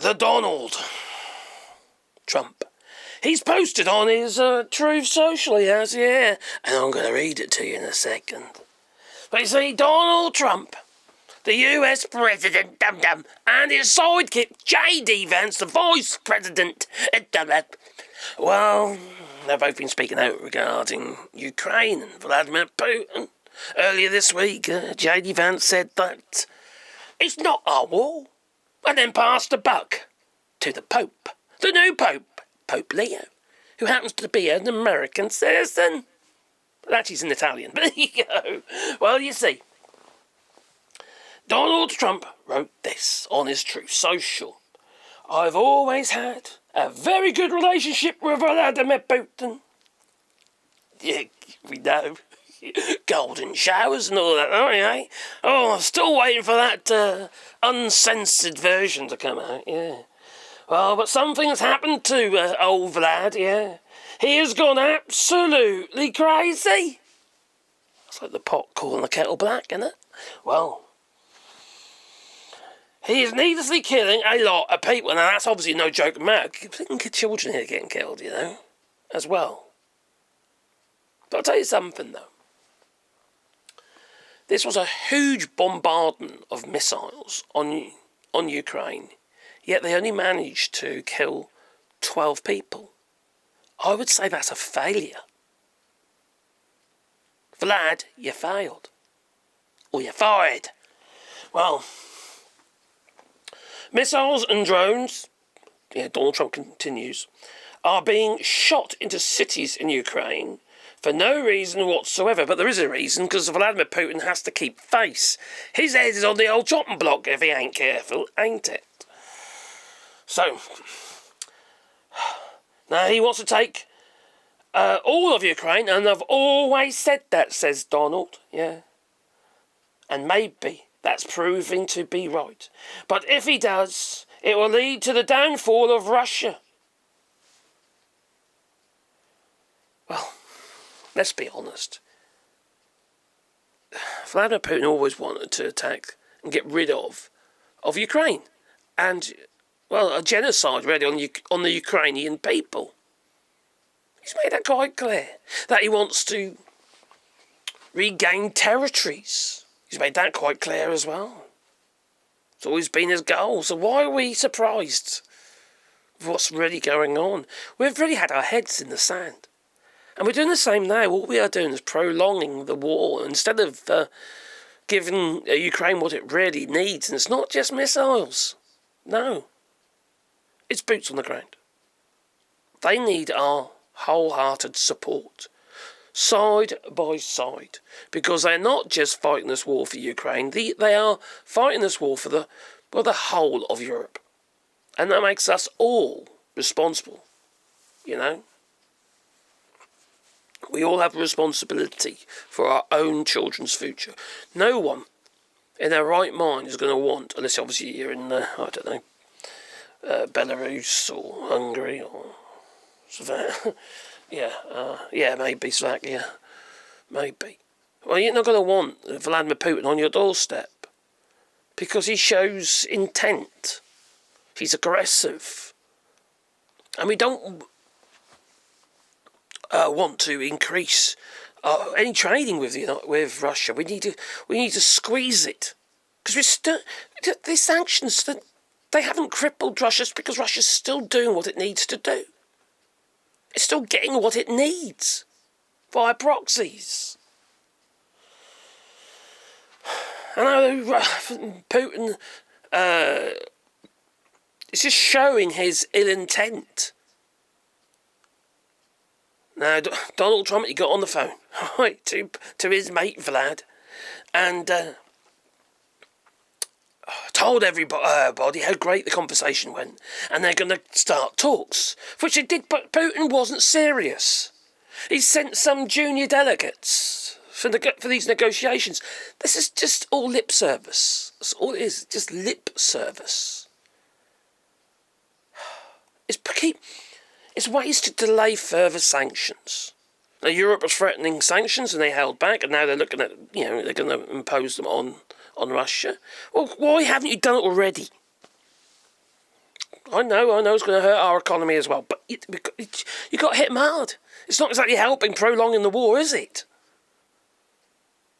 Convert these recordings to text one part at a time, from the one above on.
the Donald Trump. He's posted on his Truth Social, he has, yeah. And I'm going to read it to you in a second. But you see, Donald Trump, the US President, dum-dum, and his sidekick, J.D. Vance, the Vice President, well, they've both been speaking out regarding Ukraine and Vladimir Putin. Earlier this week, J.D. Vance said that it's not our war, and then passed the buck to the Pope, the new Pope, Pope Leo, who happens to be an American citizen. Well, actually, he's an Italian, but there you go. Well, you see, Donald Trump wrote this on his Truth Social. I've always had a very good relationship with Vladimir Putin. Yeah, we know. Golden showers and all that, aren't you, eh? Oh, I'm still waiting for that uncensored version to come out, yeah. Well, but something's happened to old Vlad, yeah. He has gone absolutely crazy. It's like the pot calling the kettle black, isn't it? Well, he is needlessly killing a lot of people, and that's obviously no joke about it. Children here getting killed, you know, as well. But I'll tell you something, though. This was a huge bombardment of missiles on Ukraine, yet they only managed to kill 12 people. I would say that's a failure. Vlad, you failed. Or you're fired. Well, missiles and drones, yeah, Donald Trump continues, are being shot into cities in Ukraine for no reason whatsoever. But there is a reason, because Vladimir Putin has to keep face. His head is on the old chopping block if he ain't careful, ain't it? So, now he wants to take all of Ukraine, and I've always said that, says Donald, yeah. And maybe that's proving to be right. But if he does, it will lead to the downfall of Russia. Well, let's be honest. Vladimir Putin always wanted to attack and get rid of Ukraine. And, well, a genocide really on the Ukrainian people. He's made that quite clear, that he wants to regain territories. He's made that quite clear as well. It's always been his goal. So why are we surprised with what's really going on? We've really had our heads in the sand. And we're doing the same now. All we are doing is prolonging the war instead of giving Ukraine what it really needs. And it's not just missiles. No. It's boots on the ground. They need our wholehearted support, side by side, because they're not just fighting this war for Ukraine, they are fighting this war for the whole of Europe. And that makes us all responsible, you know. We all have a responsibility for our own children's future. No one in their right mind is going to want, unless obviously you're in, I don't know, Belarus or Hungary or maybe Slovakia, maybe. Well, you're not going to want Vladimir Putin on your doorstep because he shows intent. He's aggressive, and we don't want to increase any trading with Russia. We need to squeeze it because we're still these sanctions. They haven't crippled Russia because Russia's still doing what it needs to do. It's still getting what it needs via proxies. I know Putin is just showing his ill intent. Now, Donald Trump, he got on the phone right, to his mate Vlad and told everybody how great the conversation went, and they're going to start talks, which they did, but Putin wasn't serious. He sent some junior delegates for these negotiations. This is just all lip service. That's all it is, just lip service. It's ways to delay further sanctions. Now, Europe was threatening sanctions and they held back, and now they're looking at, they're going to impose them on Russia. Well, why haven't you done it already? I know it's going to hurt our economy as well. But you got to hit them hard. It's not exactly helping prolonging the war, is it?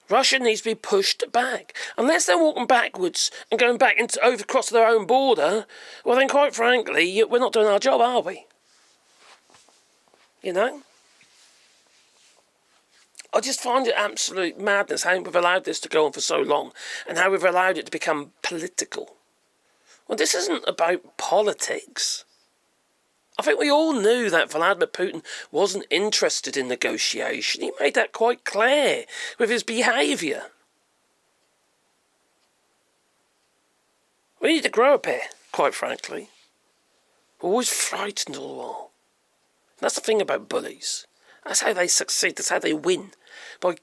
Russia needs to be pushed back. Unless they're walking backwards and going back over across their own border, well then, quite frankly, we're not doing our job, are we? You know? I just find it absolute madness how we've allowed this to go on for so long and how we've allowed it to become political. Well, this isn't about politics. I think we all knew that Vladimir Putin wasn't interested in negotiation. He made that quite clear with his behaviour. We need to grow up here, quite frankly. We're always frightened all the while. That's the thing about bullies. That's how they succeed. That's how they win. By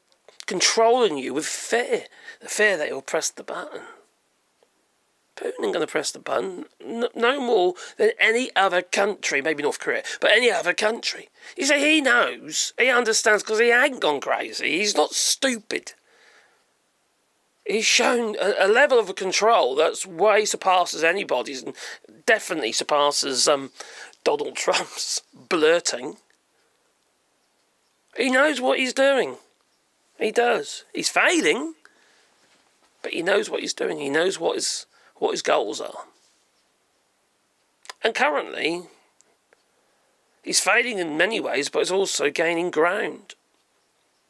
controlling you with fear. The fear that he'll press the button. Putin ain't going to press the button no more than any other country, maybe North Korea, but any other country. You see, he knows, he understands because he ain't gone crazy. He's not stupid. He's shown a level of control that's way surpasses anybody's and definitely surpasses Donald Trump's blurting. He knows what he's doing. He does. He's failing, but he knows what he's doing. He knows what his goals are. And currently, he's failing in many ways, but he's also gaining ground.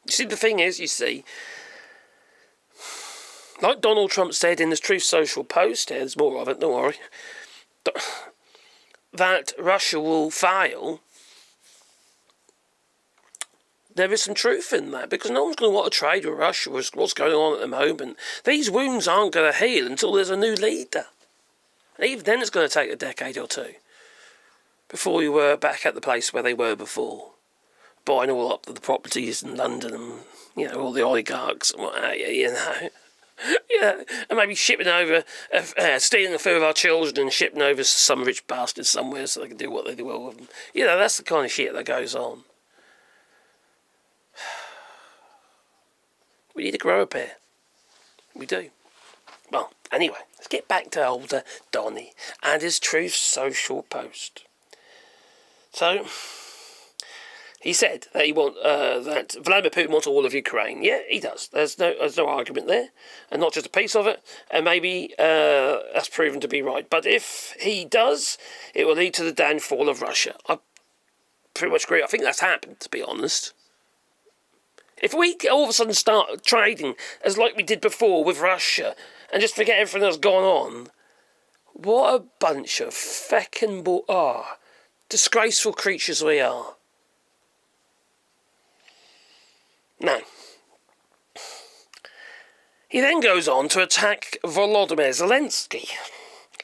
You see, the thing is, like Donald Trump said in his Truth Social post, there's more of it, don't worry, that Russia will fail. There is some truth in that, because no one's going to want to trade with Russia with what's going on at the moment. These wounds aren't going to heal until there's a new leader. And even then it's going to take a decade or two before we were back at the place where they were before, buying all up the properties in London and, you know, all the oligarchs and what have you, you know. Yeah, and maybe shipping over, stealing a few of our children and shipping over some rich bastards somewhere so they can do what they do well with them. You know, that's the kind of shit that goes on. We need to grow up here. We do. Well, anyway, let's get back to older Donny and his Truth Social post. So, he said that that Vladimir Putin wants all of Ukraine. Yeah, he does. There's no argument there, and not just a piece of it. And maybe that's proven to be right. But if he does, it will lead to the downfall of Russia. I pretty much agree. I think that's happened, to be honest. If we all of a sudden start trading as like we did before with Russia and just forget everything that's gone on, what a bunch of feckin' disgraceful creatures we are. Now, he then goes on to attack Volodymyr Zelensky.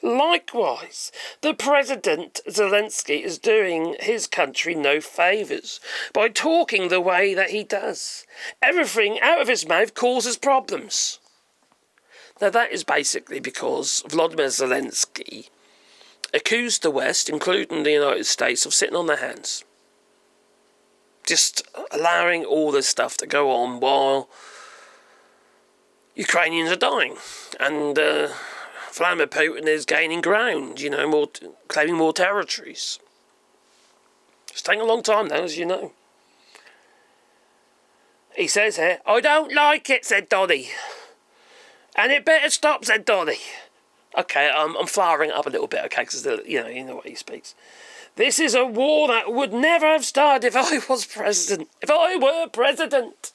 Likewise, the President Zelensky is doing his country no favours by talking the way that he does. Everything out of his mouth causes problems. Now that is basically because Volodymyr Zelensky accused the West, including the United States, of sitting on their hands. Just allowing all this stuff to go on while Ukrainians are dying. And Vladimir Putin is gaining ground, you know, claiming more territories. It's taking a long time now, as you know. He says here, "I don't like it," said Donny. "And it better stop," said Donny. Okay, I'm flowering up a little bit, okay, because, you know what he speaks. "This is a war that would never have started if I was president. If I were president."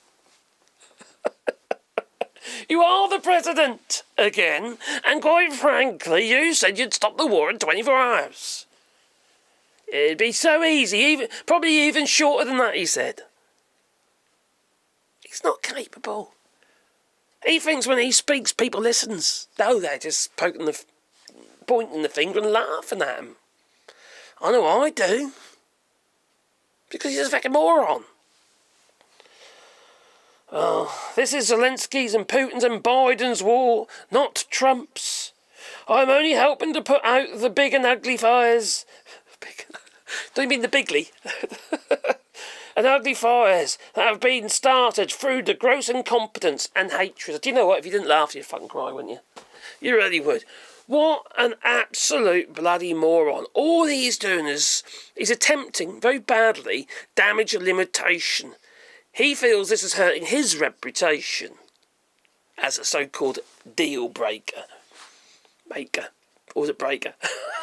You are the president again, and quite frankly, you said you'd stop the war in 24 hours. It'd be so easy, probably even shorter than that, he said. He's not capable. He thinks when he speaks, people listens. No, they're just pointing the finger and laughing at him. I know I do. Because he's a fucking moron. This is Zelensky's and Putin's and Biden's war, not Trump's. I'm only helping to put out the big and ugly fires. Don't you mean the bigly? And ugly fires that have been started through the gross incompetence and hatred. Do you know what? If you didn't laugh, you'd fucking cry, wouldn't you? You really would. What an absolute bloody moron. All he's doing is he's attempting, very badly, damage and limitation. He feels this is hurting his reputation as a so-called deal breaker. Maker. Or was it breaker?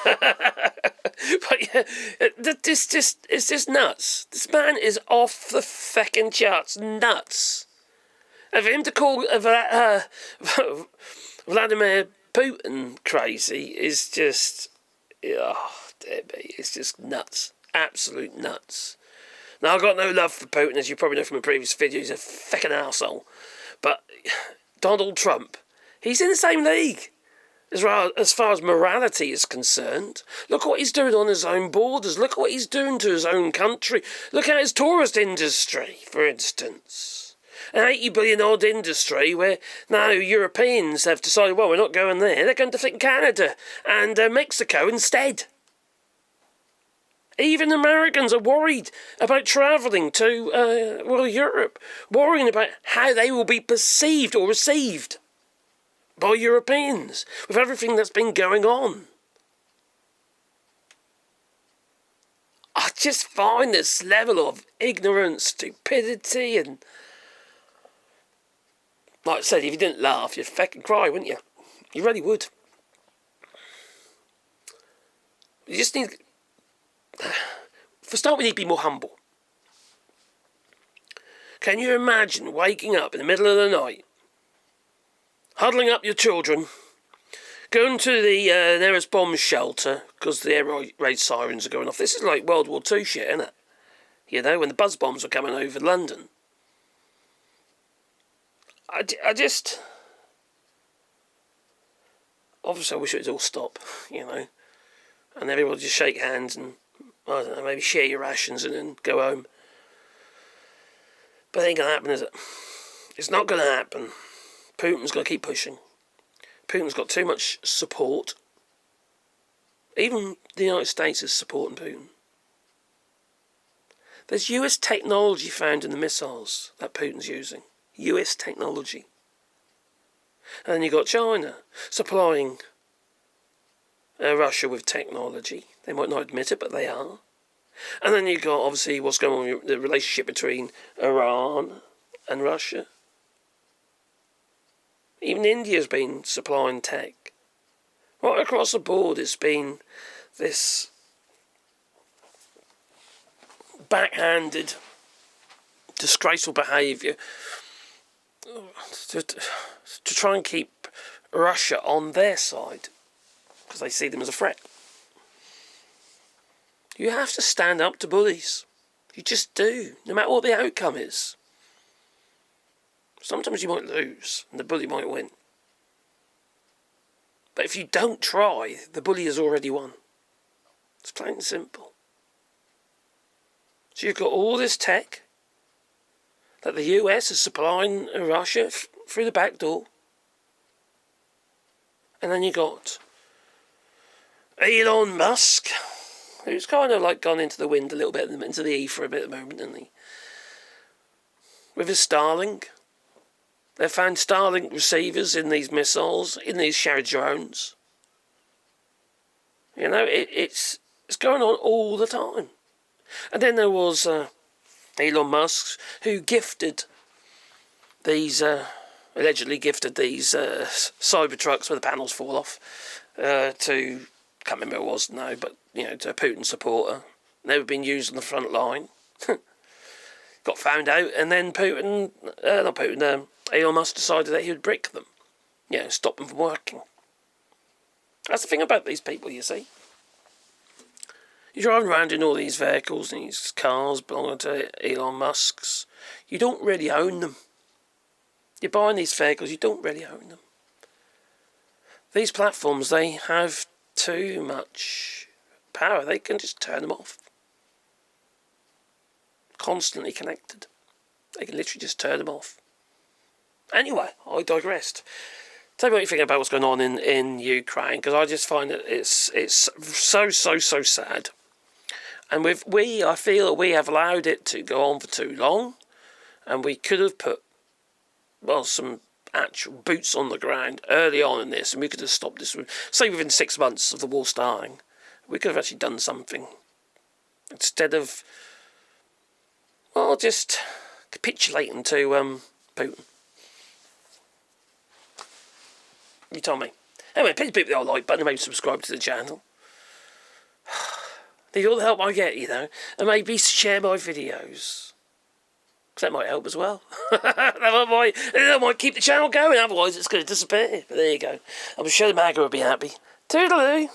But yeah, it's just nuts. This man is off the feckin' charts. Nuts. And for him to call Vladimir Putin crazy is just... Oh, dear me. It's just nuts. Absolute nuts. Now, I've got no love for Putin, as you probably know from a previous video. He's a feckin' arsehole. But Donald Trump, he's in the same league. As far as morality is concerned, look what he's doing on his own borders. Look what he's doing to his own country. Look at his tourist industry, for instance. An 80 billion odd industry where now Europeans have decided, well, we're not going there. They're going to Canada and Mexico instead. Even Americans are worried about travelling to, Europe. Worrying about how they will be perceived or received by Europeans, with everything that's been going on. I just find this level of ignorance, stupidity, and... Like I said, if you didn't laugh, you'd fucking cry, wouldn't you? You really would. You just need... For a start, we need to be more humble. Can you imagine waking up in the middle of the night, huddling up your children, going to the nearest bomb shelter because the air raid sirens are going off? This is like World War II shit, isn't it? You know, when the buzz bombs were coming over London. I just... Obviously, I wish it would all stop, you know. And everybody just shake hands and, I don't know, maybe share your rations and then go home. But it ain't going to happen, is it? It's not going to happen. Putin's going to keep pushing. Putin's got too much support. Even the United States is supporting Putin. There's US technology found in the missiles that Putin's using. US technology. And then you've got China supplying Russia with technology. They might not admit it, but they are. And then you've got, obviously, what's going on with the relationship between Iran and Russia. Even India's been supplying tech. Right across the board, it's been this backhanded, disgraceful behaviour to try and keep Russia on their side, because they see them as a threat. You have to stand up to bullies. You just do, no matter what the outcome is. Sometimes you might lose, and the bully might win. But if you don't try, the bully has already won. It's plain and simple. So you've got all this tech that the US is supplying Russia through the back door. And then you got Elon Musk, who's kind of like gone into the wind a little bit, into the ether a bit at the moment, hasn't he? With his Starlink. They've found Starlink receivers in these missiles, in these shared drones. You know, it's going on all the time. And then there was Elon Musk, who gifted these, allegedly gifted these Cybertrucks where the panels fall off to, can't remember who it was now, but, you know, to a Putin supporter. Never been used on the front line. Got found out, and then Elon Musk decided that he would brick them. You know, stop them from working. That's the thing about these people, you see. You're driving around in all these vehicles, and these cars belonging to Elon Musk's. You don't really own them. You're buying these vehicles, you don't really own them. These platforms, they have too much power. They can just turn them off. Constantly connected. They can literally just turn them off. Anyway, I digressed. Tell me what you think about what's going on in Ukraine, because I just find that it's so sad. And I feel that we have allowed it to go on for too long, and we could have put, well, some actual boots on the ground early on in this, and we could have stopped this, say within 6 months of the war starting, we could have actually done something. Instead of, well, just capitulating to Putin. You tell me. Anyway, please hit the old like button and maybe subscribe to the channel. Need all the help I get, you know, and maybe share my videos. Because that might help as well. that might keep the channel going, otherwise it's going to disappear. But there you go. I'm sure the MAGA will be happy. Toodaloo!